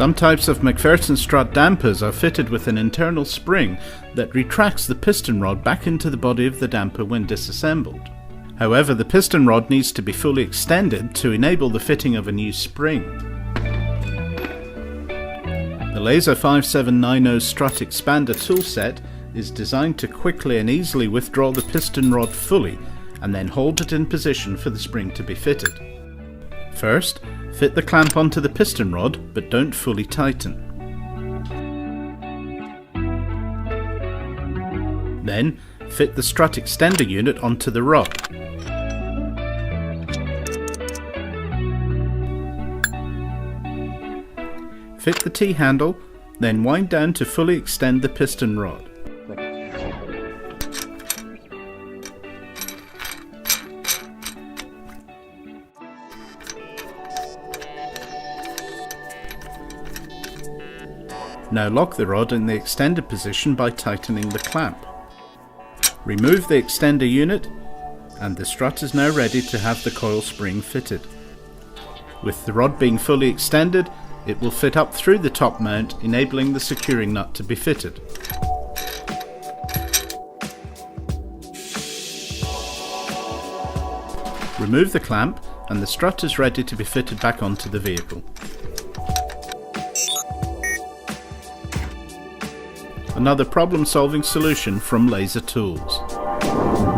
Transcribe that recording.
Some types of Macpherson strut dampers are fitted with an internal spring that retracts the piston rod back into the body of the damper when disassembled. However, the piston rod needs to be fully extended to enable the fitting of a new spring. The Laser 5790 Strut Expander toolset is designed to quickly and easily withdraw the piston rod fully and then hold it in position for the spring to be fitted. First, fit the clamp onto the piston rod, but don't fully tighten. Then, fit the strut extender unit onto the rod. Fit the T-handle, then wind down to fully extend the piston rod. Now lock the rod in the extended position by tightening the clamp. Remove the extender unit, and the strut is now ready to have the coil spring fitted. With the rod being fully extended, it will fit up through the top mount, enabling the securing nut to be fitted. Remove the clamp, and the strut is ready to be fitted back onto the vehicle. Another problem-solving solution from LaserTools.